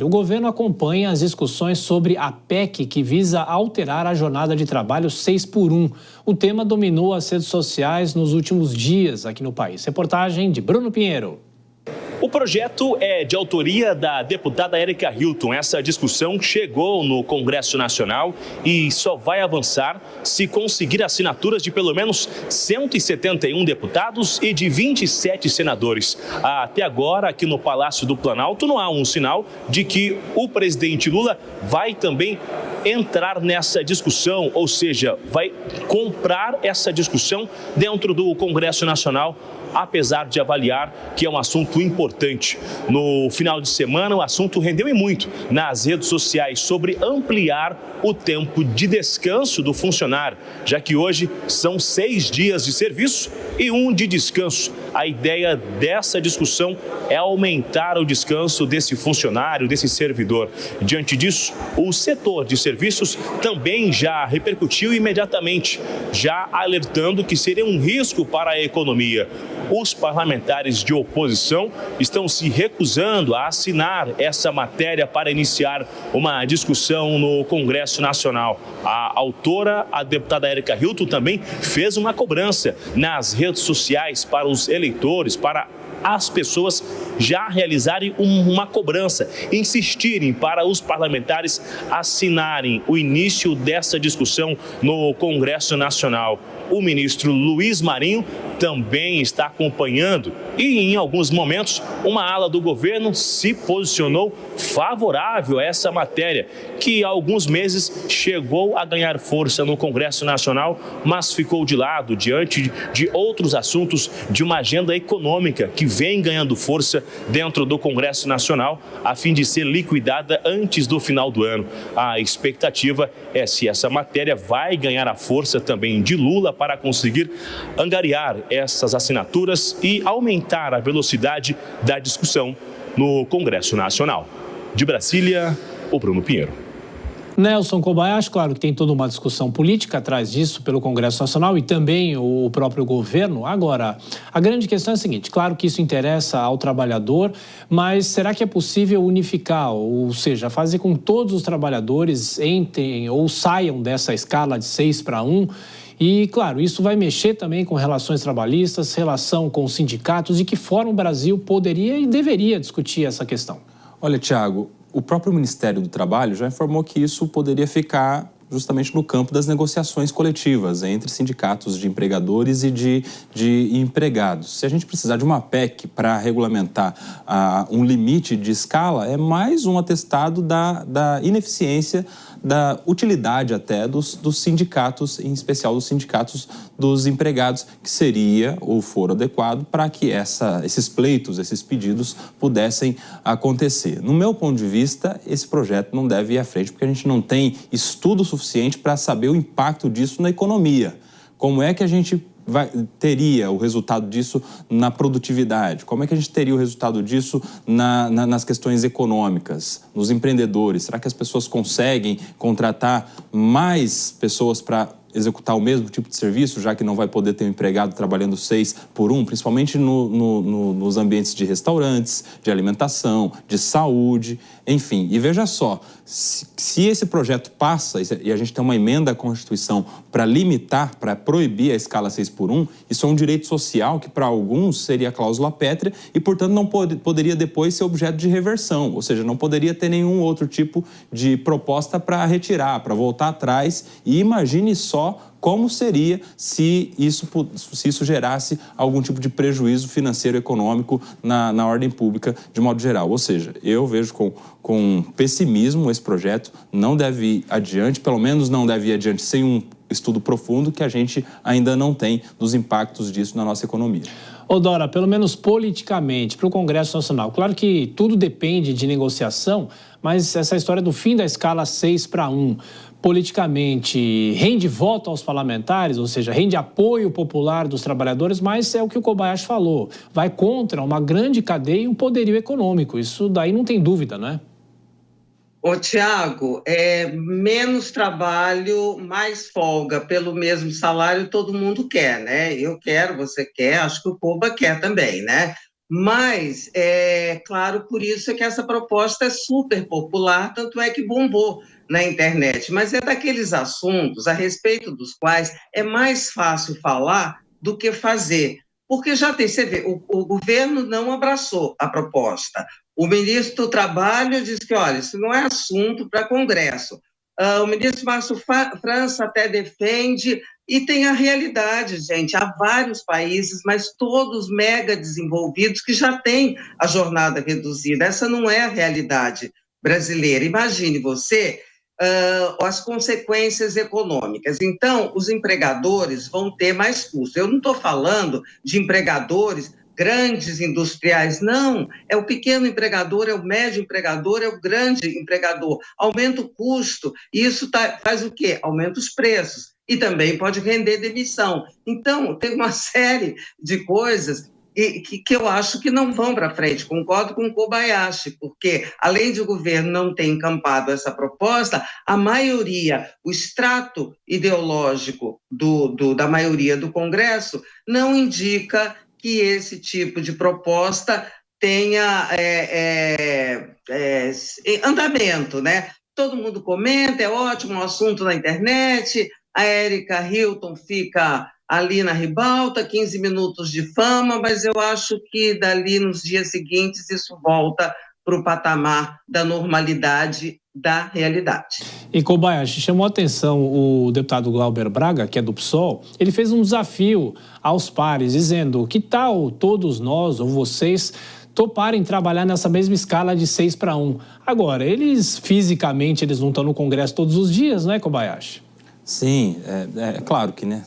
O governo acompanha as discussões sobre a PEC que visa alterar a jornada de trabalho 6x1. O tema dominou as redes sociais nos últimos dias aqui no país. Reportagem de Bruno Pinheiro. O projeto é de autoria da deputada Érica Hilton. Essa discussão chegou no Congresso Nacional e só vai avançar se conseguir assinaturas de pelo menos 171 deputados e de 27 senadores. Até agora, aqui no Palácio do Planalto, não há um sinal de que o presidente Lula vai também entrar nessa discussão, ou seja, vai comprar essa discussão dentro do Congresso Nacional, apesar de avaliar que é um assunto importante. No final de semana, o assunto rendeu e muito nas redes sociais sobre ampliar o tempo de descanso do funcionário, já que hoje são 6 dias de serviço e 1 de descanso. A ideia dessa discussão é aumentar o descanso desse funcionário, desse servidor. Diante disso, o setor de serviços também já repercutiu imediatamente, já alertando que seria um risco para a economia. Os parlamentares de oposição estão se recusando a assinar essa matéria para iniciar uma discussão no Congresso Nacional. A autora, a deputada Érica Hilton, também fez uma cobrança nas redes sociais para os eleitores, para as pessoas já realizarem uma cobrança, insistirem para os parlamentares assinarem o início dessa discussão no Congresso Nacional. O ministro Luiz Marinho também está acompanhando e, em alguns momentos, uma ala do governo se posicionou favorável a essa matéria, que há alguns meses chegou a ganhar força no Congresso Nacional, mas ficou de lado diante de outros assuntos de uma agenda econômica que vem ganhando força dentro do Congresso Nacional, a fim de ser liquidada antes do final do ano. A expectativa é se essa matéria vai ganhar a força também de Lula para conseguir angariar essas assinaturas e aumentar a velocidade da discussão no Congresso Nacional. De Brasília, o Bruno Pinheiro. Nelson Kobayashi, claro que tem toda uma discussão política atrás disso pelo Congresso Nacional e também o próprio governo. Agora, a grande questão é a seguinte, claro que isso interessa ao trabalhador, mas será que é possível unificar, ou seja, fazer com que todos os trabalhadores entrem ou saiam dessa escala de 6x1? E, claro, isso vai mexer também com relações trabalhistas, relação com os sindicatos. De que forma o Brasil poderia e deveria discutir essa questão? Olha, Tiago, o próprio Ministério do Trabalho já informou que isso poderia ficar justamente no campo das negociações coletivas entre sindicatos de empregadores e de empregados. Se a gente precisar de uma PEC para regulamentar um limite de escala, é mais um atestado da ineficiência, da utilidade até dos sindicatos, em especial dos sindicatos dos empregados, que seria o foro adequado para que esses pleitos, esses pedidos pudessem acontecer. No meu ponto de vista, esse projeto não deve ir à frente, porque a gente não tem estudo suficiente para saber o impacto disso na economia. Como é que a gente teria o resultado disso na produtividade? Como é que a gente teria o resultado disso nas questões econômicas, nos empreendedores? Será que as pessoas conseguem contratar mais pessoas para executar o mesmo tipo de serviço, já que não vai poder ter um empregado trabalhando 6x1, principalmente nos ambientes de restaurantes, de alimentação, de saúde, enfim. E veja só, se esse projeto passa e a gente tem uma emenda à Constituição para limitar, para proibir a escala 6x1, isso é um direito social que para alguns seria cláusula pétrea e, portanto, não poderia depois ser objeto de reversão, ou seja, não poderia ter nenhum outro tipo de proposta para retirar, para voltar atrás. E imagine só como seria se isso gerasse algum tipo de prejuízo financeiro e econômico na ordem pública de modo geral. Ou seja, eu vejo com pessimismo esse projeto, não deve ir adiante, pelo menos não deve ir adiante sem um estudo profundo que a gente ainda não tem dos impactos disso na nossa economia. Ô Dora, pelo menos politicamente, para o Congresso Nacional, claro que tudo depende de negociação, mas essa história do fim da escala 6x1, politicamente, rende voto aos parlamentares, ou seja, rende apoio popular dos trabalhadores, mas é o que o Kobayashi falou, vai contra uma grande cadeia e um poderio econômico, isso daí não tem dúvida, não é? Ô, Tiago, menos trabalho, mais folga pelo mesmo salário, todo mundo quer, né? Eu quero, você quer, acho que o Koba quer também, né? Mas, claro, por isso é que essa proposta é super popular, tanto é que bombou na internet. Mas é daqueles assuntos a respeito dos quais é mais fácil falar do que fazer. Porque já tem, você vê, o governo não abraçou a proposta. O ministro do Trabalho disse que, olha, isso não é assunto para Congresso. O ministro Márcio França até defende, e tem a realidade, gente. Há vários países, mas todos mega desenvolvidos, que já têm a jornada reduzida. Essa não é a realidade brasileira. Imagine você as consequências econômicas. Então, os empregadores vão ter mais custos. Eu não estou falando de empregadores grandes industriais, não, é o pequeno empregador, é o médio empregador, é o grande empregador. Aumenta o custo, e isso faz o quê? Aumenta os preços, e também pode render demissão. Então, tem uma série de coisas que eu acho que não vão para frente. Concordo com o Kobayashi, porque, além de o governo não ter encampado essa proposta, a maioria, o extrato ideológico da maioria do Congresso não indica que esse tipo de proposta tenha andamento, né? Todo mundo comenta, é ótimo, um assunto na internet, a Erika Hilton fica ali na ribalta, 15 minutos de fama, mas eu acho que dali nos dias seguintes isso volta para o patamar da normalidade da realidade. E Kobayashi, chamou a atenção o deputado Glauber Braga, que é do PSOL, ele fez um desafio aos pares, dizendo: que tal todos nós, ou vocês, toparem trabalhar nessa mesma escala de 6-1? Agora, fisicamente, eles não estão no Congresso todos os dias, né, Kobayashi? Sim, é claro que, né,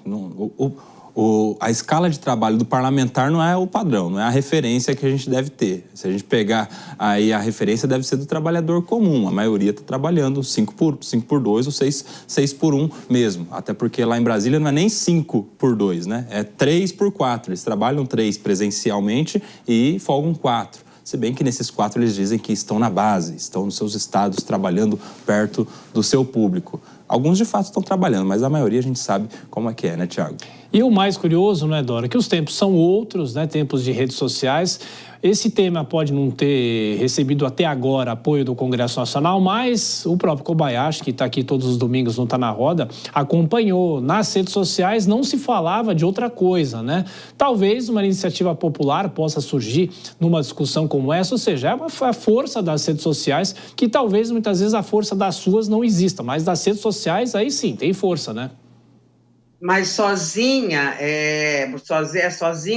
a escala de trabalho do parlamentar não é o padrão, não é a referência que a gente deve ter. Se a gente pegar aí, a referência deve ser do trabalhador comum. A maioria está trabalhando 5 por 2 ou 6 por 1 mesmo. Até porque lá em Brasília não é nem 5 por 2, né? É 3 por 4. Eles trabalham 3 presencialmente e folgam 4. Se bem que nesses 4 eles dizem que estão na base, estão nos seus estados, trabalhando perto do seu público. Alguns, de fato, estão trabalhando, mas a maioria a gente sabe como é que é, né, Tiago? E o mais curioso, né, Dora, que os tempos são outros, né, tempos de redes sociais. Esse tema pode não ter recebido até agora apoio do Congresso Nacional, mas o próprio Kobayashi, que está aqui todos os domingos, não está na roda, acompanhou. Nas redes sociais não se falava de outra coisa, né? Talvez uma iniciativa popular possa surgir numa discussão como essa, ou seja, é a força das redes sociais, que talvez muitas vezes a força das suas não exista, mas das redes sociais aí sim, tem força, né? Mas sozinha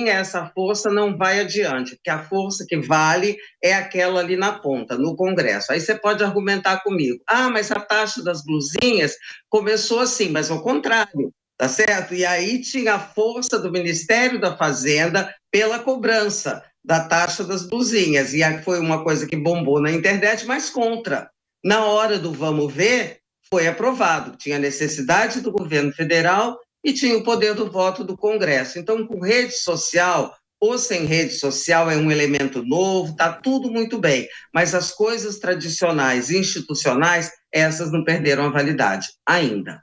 essa força não vai adiante, porque a força que vale é aquela ali na ponta, no Congresso. Aí você pode argumentar comigo: mas a taxa das blusinhas começou assim, mas ao contrário, tá certo? E aí tinha a força do Ministério da Fazenda pela cobrança da taxa das blusinhas, e aí foi uma coisa que bombou na internet, mas contra. Na hora do vamos ver, foi aprovado, tinha necessidade do governo federal e tinha o poder do voto do Congresso. Então, com rede social ou sem rede social, é um elemento novo, está tudo muito bem, mas as coisas tradicionais, institucionais, essas não perderam a validade ainda.